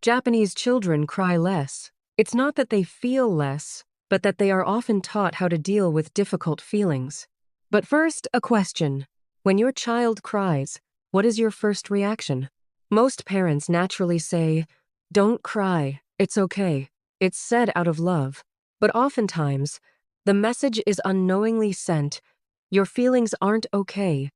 Japanese children cry less. It's not that they feel less, but that they are often taught how to deal with difficult feelings. But first, a question. When your child cries, what is your first reaction? Most parents naturally say, "Don't cry, it's okay." It's said out of love. But oftentimes, the message is unknowingly sent, "Your feelings aren't okay.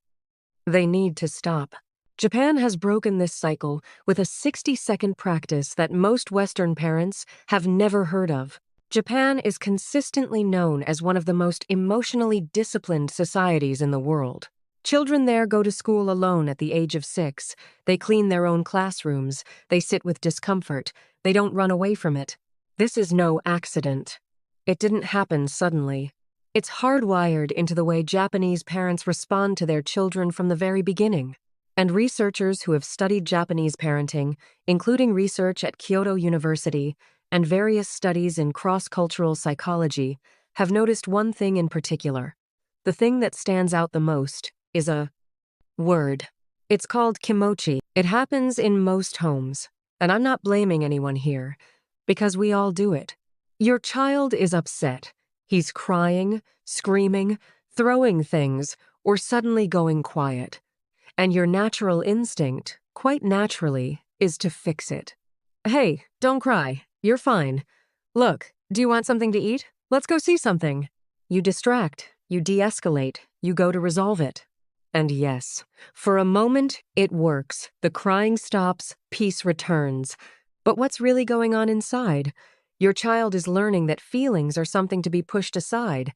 They need to stop." Japan has broken this cycle with a 60-second practice that most Western parents have never heard of. Japan is consistently known as one of the most emotionally disciplined societies in the world. Children there go to school alone at the age of 6. They clean their own classrooms. They sit with discomfort. They don't run away from it. This is no accident. It didn't happen suddenly. It's hardwired into the way Japanese parents respond to their children from the very beginning. And researchers who have studied Japanese parenting, including research at Kyoto University and various studies in cross-cultural psychology, have noticed one thing in particular. The thing that stands out the most is a word. It's called Kimochi. It happens in most homes, and I'm not blaming anyone here, because we all do it. Your child is upset. He's crying, screaming, throwing things, or suddenly going quiet. And your natural instinct, quite naturally, is to fix it. "Hey, don't cry. You're fine. Look, do you want something to eat? Let's go see something." You distract, you de-escalate, you go to resolve it. And yes, for a moment, it works. The crying stops, peace returns. But what's really going on inside? Your child is learning that feelings are something to be pushed aside,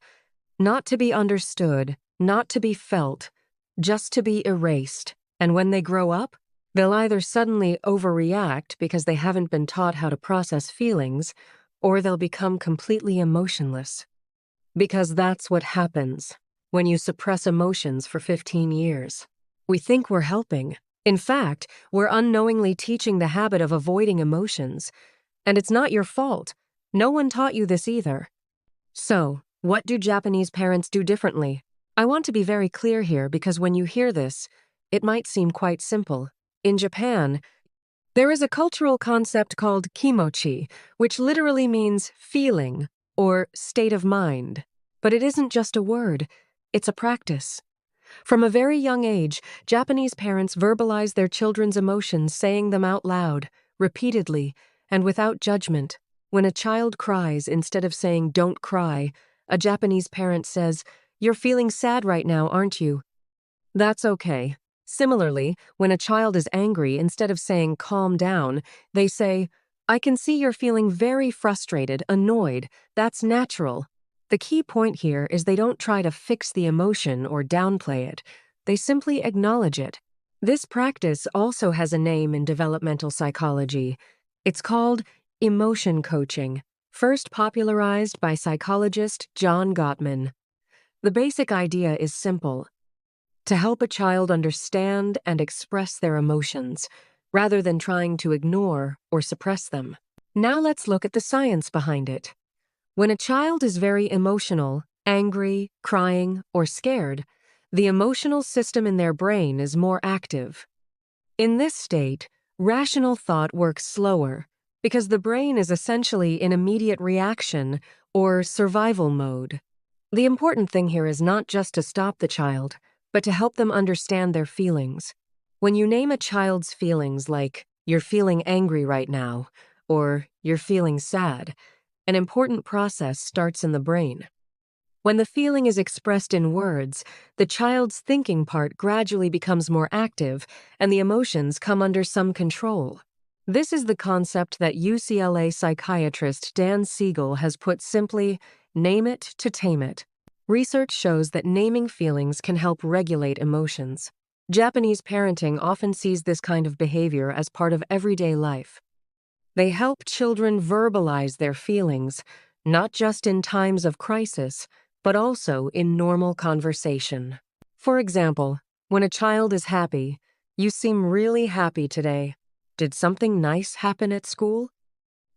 not to be understood, not to be felt, just to be erased. And when they grow up, they'll either suddenly overreact because they haven't been taught how to process feelings, or they'll become completely emotionless. Because that's what happens when you suppress emotions for 15 years. We think we're helping. In fact, we're unknowingly teaching the habit of avoiding emotions. And it's not your fault. No one taught you this either. So, what do Japanese parents do differently? I want to be very clear here because when you hear this, it might seem quite simple. In Japan, there is a cultural concept called Kimochi, which literally means feeling or state of mind. But it isn't just a word, it's a practice. From a very young age, Japanese parents verbalize their children's emotions, saying them out loud, repeatedly, and without judgment. When a child cries, instead of saying, "Don't cry," a Japanese parent says, "You're feeling sad right now, aren't you?" That's okay. Similarly, when a child is angry, instead of saying, "Calm down," they say, "I can see you're feeling very frustrated, annoyed. That's natural." The key point here is they don't try to fix the emotion or downplay it. They simply acknowledge it. This practice also has a name in developmental psychology. It's called emotion coaching, first popularized by psychologist John Gottman. The basic idea is simple: to help a child understand and express their emotions, rather than trying to ignore or suppress them. Now let's look at the science behind it. When a child is very emotional, angry, crying, or scared, the emotional system in their brain is more active. In this state, rational thought works slower because the brain is essentially in immediate reaction or survival mode. The important thing here is not just to stop the child, but to help them understand their feelings. When you name a child's feelings like, "You're feeling angry right now," or "You're feeling sad," an important process starts in the brain. When the feeling is expressed in words, the child's thinking part gradually becomes more active and the emotions come under some control. This is the concept that UCLA psychiatrist Dan Siegel has put simply, "Name it to tame it." Research shows that naming feelings can help regulate emotions. Japanese parenting often sees this kind of behavior as part of everyday life. They help children verbalize their feelings, not just in times of crisis, but also in normal conversation. For example, when a child is happy, "You seem really happy today. Did something nice happen at school?"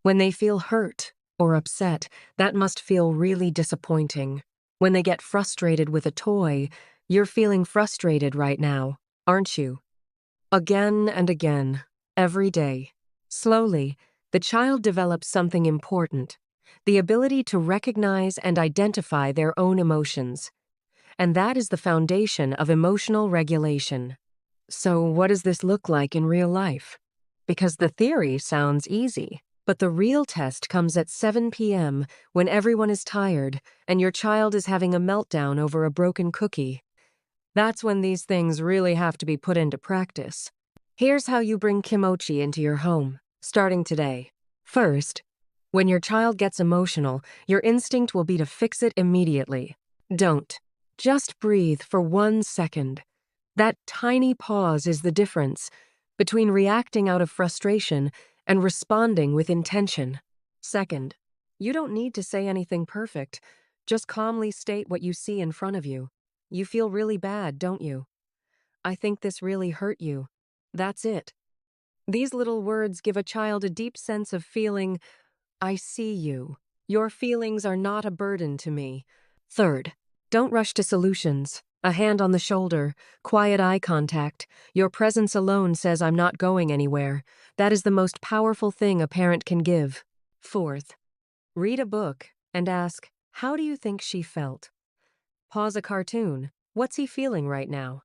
When they feel hurt or upset, that must feel really disappointing. When they get frustrated with a toy, "You're feeling frustrated right now, aren't you?" Again and again, every day. Slowly, the child develops something important: the ability to recognize and identify their own emotions. And that is the foundation of emotional regulation. So, what does this look like in real life? Because the theory sounds easy, but the real test comes at 7 p.m. when everyone is tired and your child is having a meltdown over a broken cookie. That's when these things really have to be put into practice. Here's how you bring Kimochi into your home, starting today. First, when your child gets emotional, your instinct will be to fix it immediately. Don't. Just breathe for 1 second. That tiny pause is the difference between reacting out of frustration and responding with intention. Second, you don't need to say anything perfect. Just calmly state what you see in front of you. You feel really bad, don't you? I think this really hurt you. That's it. These little words give a child a deep sense of feeling, I see you. Your feelings are not a burden to me. Third, don't rush to solutions. A hand on the shoulder, quiet eye contact. Your presence alone says I'm not going anywhere. That is the most powerful thing a parent can give. Fourth, read a book and ask, how do you think she felt? Pause a cartoon. What's he feeling right now?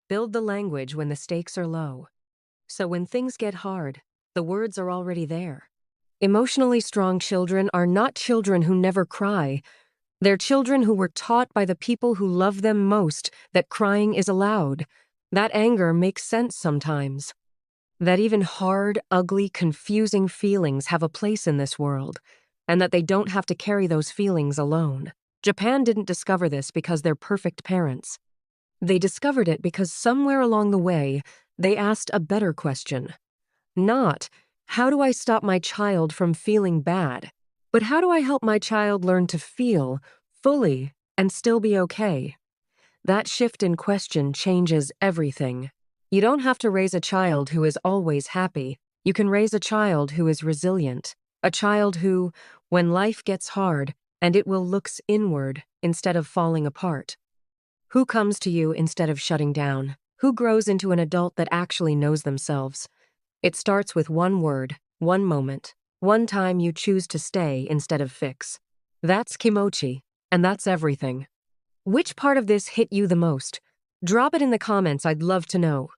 Build the language when the stakes are low. So when things get hard, the words are already there. Emotionally strong children are not children who never cry. They're children who were taught by the people who love them most that crying is allowed. That anger makes sense sometimes. That even hard, ugly, confusing feelings have a place in this world, and that they don't have to carry those feelings alone. Japan didn't discover this because they're perfect parents. They discovered it because somewhere along the way, they asked a better question. Not, how do I stop my child from feeling bad? But how do I help my child learn to feel fully and still be okay? That shift in question changes everything. You don't have to raise a child who is always happy. You can raise a child who is resilient. A child who, when life gets hard, and it will, looks inward instead of falling apart. Who comes to you instead of shutting down? Who grows into an adult that actually knows themselves? It starts with one word, one moment, one time you choose to stay instead of fix. That's Kimochi, and that's everything. Which part of this hit you the most? Drop it in the comments, I'd love to know.